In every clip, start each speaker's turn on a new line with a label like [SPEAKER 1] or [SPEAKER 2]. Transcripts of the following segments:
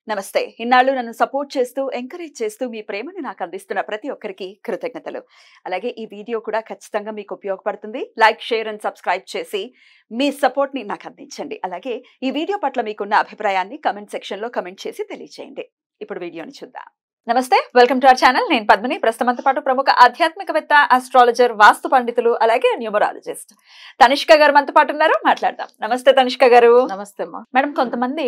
[SPEAKER 1] నమస్తే. ఇన్నాళ్ళు నన్ను సపోర్ట్ చేస్తూ, ఎంకరేజ్ చేస్తూ మీ ప్రేమని నాకు అందిస్తున్న ప్రతి ఒక్కరికి కృతజ్ఞతలు. అలాగే ఈ వీడియో కూడా ఖచ్చితంగా మీకు ఉపయోగపడుతుంది. లైక్, షేర్ అండ్ సబ్స్క్రైబ్ చేసి మీ సపోర్ట్‌ని నాకు అందించండి. అలాగే ఈ వీడియో పట్ల మీకున్న అభిప్రాయాన్ని కామెంట్ సెక్షన్‌లో కామెంట్ చేసి తెలియజేయండి. ఇప్పుడు వీడియోని చూద్దాం. నమస్తే, వెల్కమ్ టు అవర్ ఛానల్. నేను పద్మిని. ప్రస్తుతంతో పాటు ప్రముఖ ఆధ్యాత్మికవేత్త, ఆస్ట్రాలజర్, వాస్తు పండితులు, అలాగే న్యూమరాలజిస్ట్ తనిష్క గారు మనతో పాటు ఉన్నారు. మాట్లాడదాం. నమస్తే తనిష్క గారు.
[SPEAKER 2] నమస్తే అమ్మా.
[SPEAKER 1] మేడం, కొంతమంది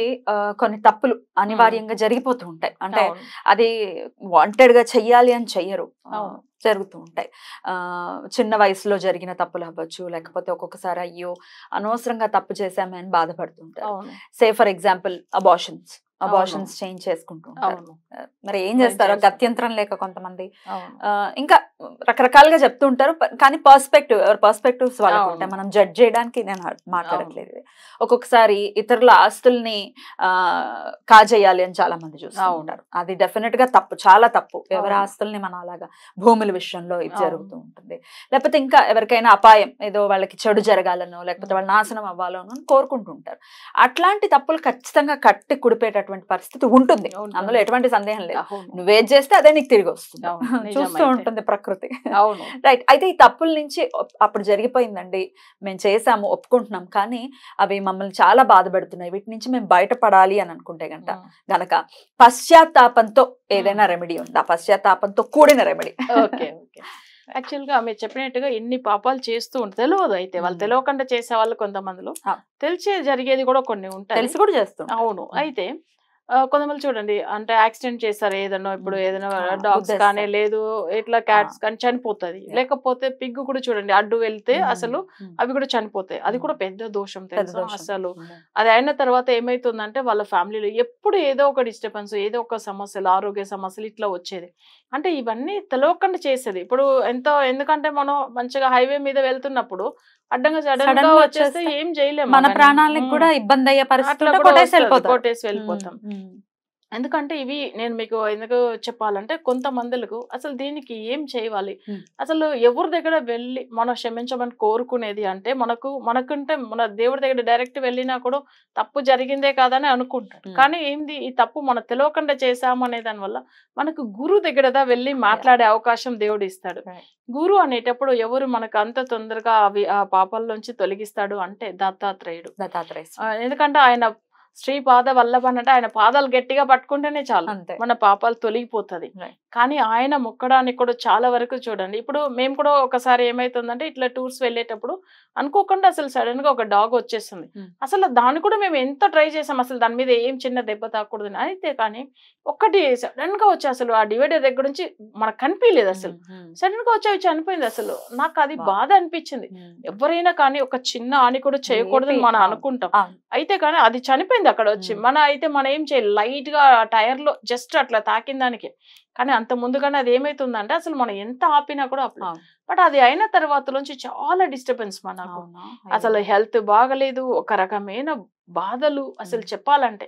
[SPEAKER 1] కొన్ని తప్పులు అనివార్యంగా జరిగిపోతూ ఉంటాయి. అంటే అది వాంటెడ్ గా చెయ్యాలి అని చెయ్యరు, జరుగుతూ ఉంటాయి. చిన్న వయసులో జరిగిన తప్పులు అవ్వచ్చు, లేకపోతే ఒక్కొక్కసారి అయ్యో అనవసరంగా తప్పు చేశామే అని బాధపడుతుంటారు. Say for example abortions change చేసుకుంటూ ఉంటారు. మరి ఏం చేస్తారు? గత్యంతరం లేక కొంతమంది ఇంకా రకరకాలుగా చెప్తూ ఉంటారు. కానీ ఎవరి పర్స్పెక్టివ్స్ వాళ్ళకు ఉంటాయి. మనం జడ్జ్ చేయడానికి నేను మాట్లాడట్లేదు. ఒక్కొక్కసారి ఇతరుల ఆస్తుల్ని కాజేయాలి అని చాలా మంది చూస్తూ ఉంటారు. అది డెఫినెట్ గా తప్పు, చాలా తప్పు. ఎవరి ఆస్తుల్ని మనం అలాగా భూముల విషయంలో ఇది జరుగుతూ ఉంటుంది. లేకపోతే ఇంకా ఎవరికైనా అపాయం, ఏదో వాళ్ళకి చెడు జరగాలనో లేకపోతే వాళ్ళ నాశనం అవ్వాలనో కోరుకుంటూ ఉంటారు. అట్లాంటి తప్పులు ఖచ్చితంగా కట్టి కుడిపేటటువంటి పరిస్థితి ఉంటుంది. అందులో ఎటువంటి సందేహం లేదు. నువ్వేం చేస్తే అదే నీకు తిరిగి వస్తుంది. చూస్తూ ఉంటుంది ప్రకృతి. రైట్. అయితే ఈ తప్పుల నుంచి అప్పుడు జరిగిపోయిందండి, మేము చేసాము, ఒప్పుకుంటున్నాం, కానీ అవి మమ్మల్ని చాలా బాధపెడుతున్నాయి, వీటి నుంచి మేము బయటపడాలి అని అనుకుంటే గనక పశ్చాత్తాపంతో ఏదైనా రెమెడీ ఉందా? పశ్చాత్తాపంతో కూడిన రెమెడీ.
[SPEAKER 2] Okay okay. యాక్చువల్ గా మీరు చెప్పినట్టుగా ఎన్ని పాపాలు చేస్తూ ఉంటారు, తెలియదు. అయితే వాళ్ళు తెలియకుండా చేసే వాళ్ళు కొంతమందిలో, తెలిసే జరిగేది కూడా కొన్ని ఉంటాయి,
[SPEAKER 1] తెలిసి కూడా చేస్తాం.
[SPEAKER 2] అవును. అయితే కొంతమంది చూడండి, అంటే యాక్సిడెంట్ చేస్తారు ఏదన్నా, ఇప్పుడు ఏదైనా డాగ్స్ కానీ లేదు ఇట్లా క్యాట్స్ కానీ చనిపోతుంది. లేకపోతే పిగ్ కూడా చూడండి, అడ్డు వెళ్తే అసలు అవి కూడా చనిపోతాయి. అది కూడా పెద్ద దోషం తెలుసు. అసలు అది అయిన తర్వాత ఏమైతుందంటే వాళ్ళ ఫ్యామిలీలో ఎప్పుడు ఏదో ఒక డిస్టర్బెన్స్, ఏదో ఒక సమస్యలు, ఆరోగ్య సమస్యలు ఇట్లా వచ్చేది. అంటే ఇవన్నీ తెలియకుండా చేసేది. ఇప్పుడు ఎందుకంటే మనం మంచిగా హైవే మీద వెళ్తున్నప్పుడు అడ్డంగా సడన్ గా వచ్చేస్తే ఏం చేయలేము,
[SPEAKER 1] మన ప్రాణాలకు కూడా ఇబ్బంది అయ్యే పరిస్థితి,
[SPEAKER 2] కొట్టేసి వెళ్ళిపోతాం. ఎందుకంటే ఇవి నేను మీకు ఎందుకు చెప్పాలంటే, కొంతమందులకు అసలు దీనికి ఏం చేయాలి, అసలు ఎవరి దగ్గర వెళ్ళి మనం క్షమించమని కోరుకునేది అంటే, మనకుంటే మన దేవుడి దగ్గర డైరెక్ట్ వెళ్ళినా కూడా తప్పు జరిగిందే కాదని అనుకుంటాడు. కానీ ఏంది, ఈ తప్పు మనం తెలియకుండా చేసాము అనే దాని వల్ల మనకు గురు దగ్గర వెళ్ళి మాట్లాడే అవకాశం దేవుడు ఇస్తాడు. గురు అనేటప్పుడు ఎవరు మనకు అంత తొందరగా ఆ పాపాల్లోంచి తొలగిస్తాడు అంటే దత్తాత్రేయుడు. ఎందుకంటే ఆయన శ్రీ పాద వల్లభ అంటే ఆయన పాదాలు గట్టిగా పట్టుకుంటేనే చాలు మన పాపాలు తొలగిపోతుంది. కానీ ఆయన మొక్కడానికి కూడా చాలా వరకు చూడండి. ఇప్పుడు మేము కూడా ఒకసారి ఏమైతుందంటే, ఇట్లా టూర్స్ వెళ్ళేటప్పుడు అనుకోకుండా అసలు సడన్ గా ఒక డాగ్ వచ్చేస్తుంది. అసలు దాన్ని కూడా మేము ఎంత ట్రై చేసాం, అసలు దాని మీద ఏం చిన్న దెబ్బ తాకూడదు. అయితే కానీ ఒక్కటి సడన్ గా వచ్చి అసలు ఆ డివైడర్ దగ్గర నుంచి మనకు కనిపించలేదు, అసలు సడన్ గా వచ్చి అవి చనిపోయింది. అసలు నాకు అది బాధ అనిపించింది. ఎవరైనా కానీ ఒక చిన్న హాని కూడా చేయకూడదని మనం అనుకుంటాం. అయితే కానీ అది చనిపోయింది అక్కడ వచ్చి. మనం ఏం చేయాలి, లైట్ గా టైర్ లో జస్ట్ అట్లా తాకిన దానికి. కానీ అంత ముందుగానే అది ఏమైతుందంటే, అసలు మనం ఎంత ఆపినా కూడా బట్ అది అయిన తర్వాత నుంచి చాలా డిస్టర్బెన్స్ మనకు. అసలు హెల్త్ బాగలేదు, ఒక రకమైన బాధలు అసలు చెప్పాలంటే.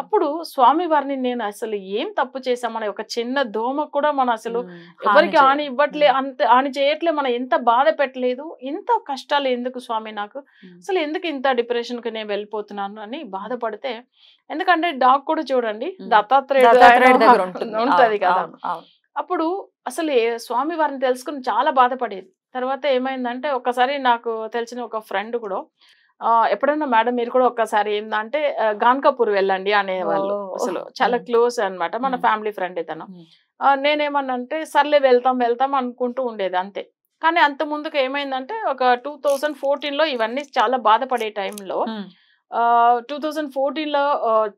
[SPEAKER 2] అప్పుడు స్వామి వారిని నేను అసలు ఏం తప్పు చేసామని, ఒక చిన్న దోమ కూడా మనం అసలు ఎవరికి హాని ఇవ్వట్లే, అంత హాని చేయట్లే, మనం ఎంత బాధ పెట్టలేదు, ఇంత కష్టాలు ఎందుకు స్వామి నాకు, అసలు ఎందుకు ఇంత డిప్రెషన్ కి నేను వెళ్ళిపోతున్నాను అని బాధపడితే, ఎందుకంటే డాగ్ కూడా చూడండి దత్తాత్రేయుడు ఉంటది కదా. అప్పుడు అసలు స్వామి వారిని తెలుసుకుని చాలా బాధపడేది. తర్వాత ఏమైందంటే, ఒకసారి నాకు తెలిసిన ఒక ఫ్రెండ్ కూడా ఎప్పుడైనా మేడం మీరు కూడా ఒక్కసారి ఏందంటే గాన్కాపూర్ వెళ్ళండి అనేవాళ్ళు. అసలు చాలా క్లోజ్ అనమాట, మన ఫ్యామిలీ ఫ్రెండ్ ఇతను. నేనేమన్నంటే సర్లే వెళ్తాం అనుకుంటూ ఉండేది అంతే. కానీ అంత ముందుకు ఏమైందంటే, ఒక 2014లో ఇవన్నీ చాలా బాధపడే టైంలో 2014లో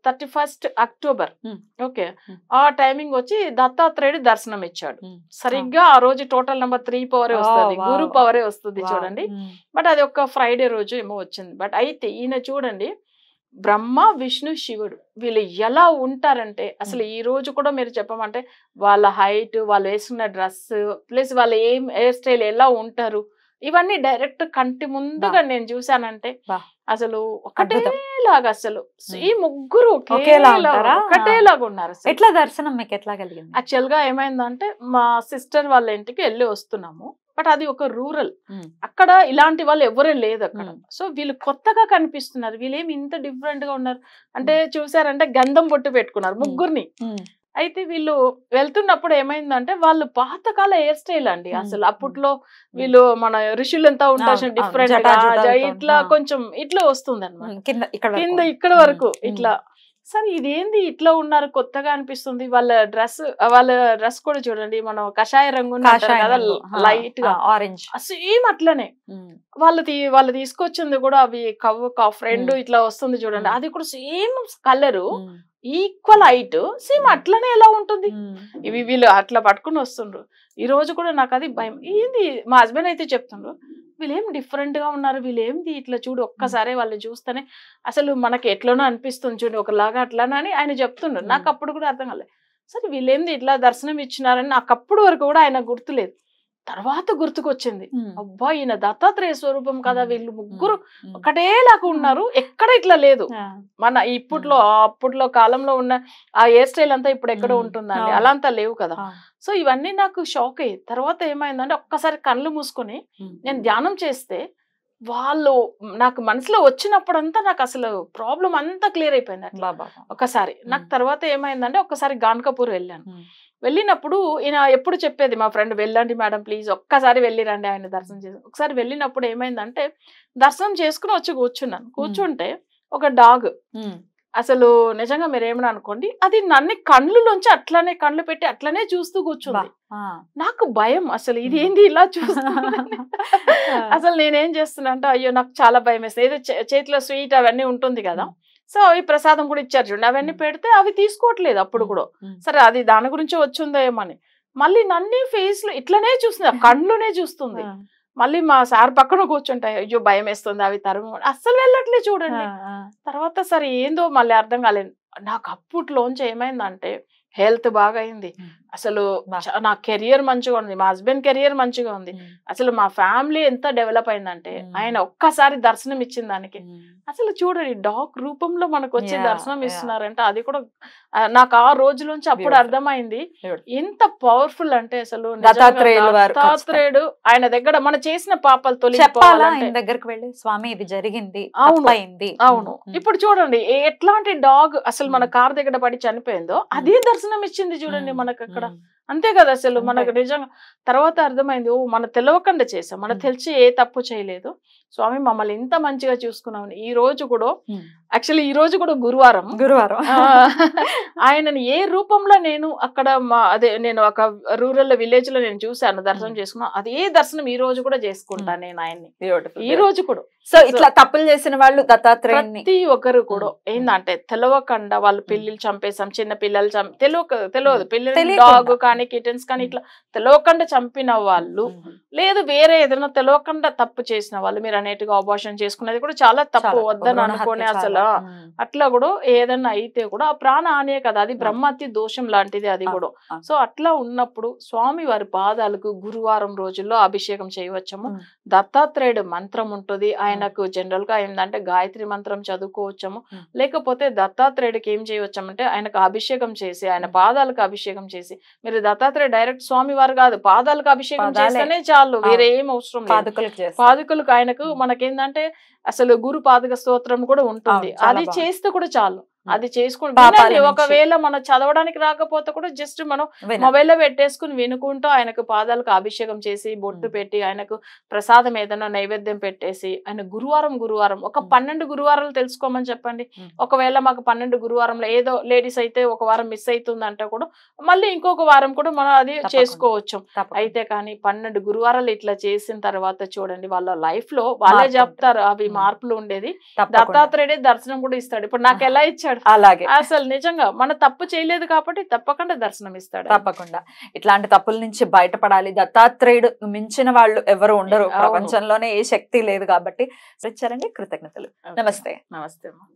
[SPEAKER 2] 31st అక్టోబర్ ఓకే ఆ టైమింగ్ వచ్చి దత్తాత్రేయుడు దర్శనం ఇచ్చాడు. సరిగ్గా ఆ రోజు టోటల్ నెంబర్ 3 పవరే వస్తుంది, గురు పవరే వస్తుంది చూడండి. బట్ అది ఒక ఫ్రైడే రోజు ఏమో వచ్చింది. బట్ అయితే ఈయన చూడండి, బ్రహ్మ విష్ణు శివుడు వీళ్ళు ఎలా ఉంటారంటే, అసలు ఈ రోజు కూడా మీరు చెప్పమంటే వాళ్ళ హైట్, వాళ్ళు వేసుకున్న డ్రెస్, ప్లస్ వాళ్ళు ఏం హెయిర్ స్టైల్ ఎలా ఉంటారు, ఇవన్నీ డైరెక్ట్ కంటి ముందుగా నేను చూసానంటే అసలు ఒకటేలాగా, అసలు ఈ ముగ్గురు ఒకటేలాగా ఉన్నారు.
[SPEAKER 1] ఎట్లా దర్శనం మీకు ఎట్లా కలిగింది?
[SPEAKER 2] యాక్చువల్ గా ఏమైందంటే, మా సిస్టర్ వాళ్ళ ఇంటికి వెళ్ళి వస్తున్నాము. బట్ అది ఒక రూరల్, అక్కడ ఇలాంటి వాళ్ళు ఎవరే లేదు అక్కడ. సో వీళ్ళు కొత్తగా కనిపిస్తున్నారు, వీళ్ళేమి ఇంత డిఫరెంట్ గా ఉన్నారు అంటే చూసారంటే గంధం బొట్టు పెట్టుకున్నారు ముగ్గురిని. అయితే వీళ్ళు వెళ్తున్నప్పుడు ఏమైందంటే వాళ్ళు పాతకాల హెయిర్ స్టైల్ అండి. అసలు అప్పట్లో వీళ్ళు మన ఋషులు ఎంత ఉంటారు డిఫరెంట్ గా ఇట్లా కొంచెం ఇట్లా వస్తుంది అన్నమాట, కింద ఇక్కడ వరకు ఇట్లా. సరే ఇదేంది ఇట్లా ఉన్నారు కొత్తగా అనిపిస్తుంది. వాళ్ళ డ్రెస్ కూడా చూడండి, మనం కషాయ రంగు కదా లైట్ గా
[SPEAKER 1] ఆరెంజ్,
[SPEAKER 2] సేమ్ అట్లనే. వాళ్ళు తీసుకొచ్చింది కూడా అవి కఫ్ రెండు ఇట్లా వస్తుంది చూడండి, అది కూడా same colour, equal height, same అట్లనే ఎలా ఉంటుంది. ఇవి వీళ్ళు అట్లా పట్టుకుని వస్తుండ్రు. ఈ రోజు కూడా నాకు అది భయం ఏంది. మా హస్బెండ్ అయితే చెప్తుండ్రు వీళ్ళేం డిఫరెంట్ గా ఉన్నారు, వీళ్ళేంది ఇట్లా చూడు ఒక్కసారి వాళ్ళు చూస్తేనే అసలు మనకి ఎట్లనో అనిపిస్తుంది చూడు ఒకలాగా అట్లానే అని ఆయన చెప్తుండ్రు. నాకు అప్పుడు కూడా అర్థం కాలేదు, సరే వీళ్ళేంది ఇట్లా దర్శనం ఇచ్చినారని నాకు అప్పుడు వరకు కూడా ఆయన గుర్తులేదు. తర్వాత గుర్తుకొచ్చింది, అబ్బా ఈయన దత్తాత్రేయ స్వరూపం కదా, వీళ్ళు ముగ్గురు ఒకటేలాగా ఉన్నారు, ఎక్కడ ఇట్లా లేదు. మన అప్పట్లో కాలంలో ఉన్న ఆ హెయిర్ స్టైల్ అంతా ఇప్పుడు ఎక్కడ ఉంటుందండి, అలా అంతా లేవు కదా. సో ఇవన్నీ నాకు షాక్ అయ్యి తర్వాత ఏమైందంటే ఒక్కసారి కళ్ళు మూసుకొని నేను ధ్యానం చేస్తే వాళ్ళు నాకు మనసులో వచ్చినప్పుడంతా నాకు అసలు ప్రాబ్లం అంతా క్లియర్ అయిపోయింది అట్లా ఒకసారి. నాకు తర్వాత ఏమైందంటే ఒక్కసారి గాన్కపూర్ వెళ్ళాను. వెళ్ళినప్పుడు ఈయన ఎప్పుడు చెప్పేది మా ఫ్రెండ్, వెళ్ళండి మేడం ప్లీజ్ ఒక్కసారి వెళ్ళిరండి ఆయన దర్శనం చేసి. ఒకసారి వెళ్ళినప్పుడు ఏమైందంటే దర్శనం చేసుకుని వచ్చి కూర్చున్నాను. కూర్చుంటే ఒక డాగ్, అసలు నిజంగా మీరేమని అనుకోండి, అది నన్ను కళ్ళులోంచి అట్లనే కళ్ళు పెట్టి అట్లనే చూస్తూ కూర్చుంది. నాకు భయం, అసలు ఇది ఏంది ఇలా చూస్తుంది. అసలు నేనేం చేస్తున్నా అంటే అయ్యో నాకు చాలా భయం వేస్తుంది. ఏదో చేతిలో స్వీట్ అవన్నీ ఉంటుంది కదా, సో అవి ప్రసాదం కూడా ఇచ్చారు చూడండి, అవన్నీ పెడితే అవి తీసుకోవట్లేదు అప్పుడు కూడా. సరే అది దాని గురించి వచ్చిందో ఏమని, మళ్ళీ నన్ను ఫేస్ లో ఇట్లనే చూస్తుంది, కళ్ళునే చూస్తుంది. మళ్ళీ మా సార్ పక్కన కూర్చుంటాయి, అయ్యో భయం వేస్తుంది అవి తరుము, అస్సలు వెళ్ళట్లే చూడండి. తర్వాత సరే ఏందో మళ్ళీ అర్థం కాలేదు. నాకు అప్పట్లోంచి ఏమైందంటే హెల్త్ బాగా అయింది, అసలు నా కెరియర్ మంచిగా ఉంది, మా హస్బెండ్ కెరియర్ మంచిగా ఉంది, అసలు మా ఫ్యామిలీ ఎంత డెవలప్ అయిందంటే ఆయన ఒక్కసారి దర్శనం ఇచ్చిన దానికి. అసలు చూడండి డాగ్ రూపంలో మనకు వచ్చి దర్శనం ఇస్తున్నారంటే అది కూడా నాకు ఆ రోజులోంచి అప్పుడు అర్థమైంది ఎంత పవర్ఫుల్ అంటే. అసలు దత్తాత్రేయుడు ఆయన దగ్గర మన చేసిన పాపాలు తొలగిపోవాలంటే
[SPEAKER 1] దగ్గరకు వెళ్ళి స్వామి ఇది జరిగింది.
[SPEAKER 2] అవును ఇప్పుడు చూడండి ఎట్లాంటి డాగ్ అసలు మన కార్ దగ్గర పడి చనిపోయిందో అదే దర్శనం ఇచ్చింది చూడండి మనకు అక్కడ. అంతే కదా అసలు మనకు నిజంగా తర్వాత అర్థమైంది, ఓ మన తెలవకుండా చేసాం, మన తెలిసి ఏ తప్పు చేయలేదు, స్వామి మమ్మల్ని ఇంత మంచిగా చూసుకున్నామని. ఈ రోజు కూడా యాక్చువల్లీ ఈ రోజు కూడా గురువారం ఆయనని ఏ రూపంలో నేను అక్కడ అదే నేను ఒక రూరల్ విలేజ్ లో నేను చూసాను దర్శనం చేసుకున్నా, అదే దర్శనం ఈ రోజు కూడా చేసుకుంటాను నేను ఆయన్ని ఈ రోజు కూడా.
[SPEAKER 1] సో ఇట్లా తప్పులు చేసిన వాళ్ళు దత్తాత్రేయుని
[SPEAKER 2] ప్రతి ఒక్కరు కూడా ఏందంటే తెలవకుండా వాళ్ళు పిల్లలు చంపేసాం, చిన్న పిల్లలు తెలియదు పిల్లలు డాగ్ కానీ కిటన్స్ కానీ ఇట్లా తెలవకుండా చంపిన వాళ్ళు, లేదు వేరే ఏదైనా తెలవకుండా తప్పు చేసిన వాళ్ళు, మీరు అనేట్టుగా అబార్షన్ చేసుకునేది కూడా చాలా తప్పు, వద్దని అనుకోని అసలు అట్లా కూడా ఏదన్నా అయితే కూడా ఆ ప్రాణ హానియే కదా, అది బ్రహ్మహత్య దోషం లాంటిది అది కూడా. సో అట్లా ఉన్నప్పుడు స్వామి వారి పాదాలకు గురువారం రోజుల్లో అభిషేకం చేయవచ్చము. దత్తాత్రేయుడు మంత్రం ఉంటుంది ఆయనకు, జనరల్ గా ఏంటంటే గాయత్రి మంత్రం చదువుకోవచ్చము, లేకపోతే దత్తాత్రేయుడికి ఏం చేయవచ్చమంటే ఆయనకు అభిషేకం చేసి ఆయన పాదాలకు అభిషేకం చేసి, మీరు దత్తాత్రేయ డైరెక్ట్ స్వామి వారు కాదు పాదాలకు అభిషేకం చేస్తేనే చాలు, వేరే ఏం అవసరం లేదు. పాదుకలకు ఆయనకు మనకేందంటే అసలు గురు పాదుక స్తోత్రం కూడా ఉంటుంది, అది చేస్తే కూడా చాలు. అది చేసుకుని ఒకవేళ మనం చదవడానికి రాకపోతే కూడా జస్ట్ మనం మొబైల్ లో పెట్టేసుకుని వినుకుంటూ ఆయనకు పాదాలకు అభిషేకం చేసి బొట్టు పెట్టి ఆయనకు ప్రసాదం ఏదైనా నైవేద్యం పెట్టేసి ఆయన గురువారం ఒక 12 గురువారాలు తెలుసుకోమని చెప్పండి. ఒకవేళ మాకు 12 గురువారంలో ఏదో లేడీస్ అయితే ఒక వారం మిస్ అవుతుందంటే కూడా మళ్ళీ ఇంకొక వారం కూడా మనం అది చేసుకోవచ్చు. అయితే కానీ 12 గురువారాలు ఇట్లా చేసిన తర్వాత చూడండి వాళ్ళ లైఫ్ లో వాళ్ళే చెప్తారు అవి మార్పులు ఉండేది. దత్తాత్రేయుడే దర్శనం కూడా ఇస్తాడు. ఇప్పుడు నాకు ఎలా ఇచ్చాడు
[SPEAKER 1] అలాగే
[SPEAKER 2] అసలు నిజంగా మన తప్పు చేయలేదు కాబట్టి తప్పకుండా దర్శనం ఇస్తాడు.
[SPEAKER 1] తప్పకుండా ఇట్లాంటి తప్పుల నుంచి బయటపడాలి. దత్తాత్రేయుడు మించిన వాళ్ళు ఎవరు ఉండరు ప్రపంచంలోనే, ఏ శక్తి లేదు కాబట్టి. కృతజ్ఞతలు. నమస్తే.
[SPEAKER 2] నమస్తే.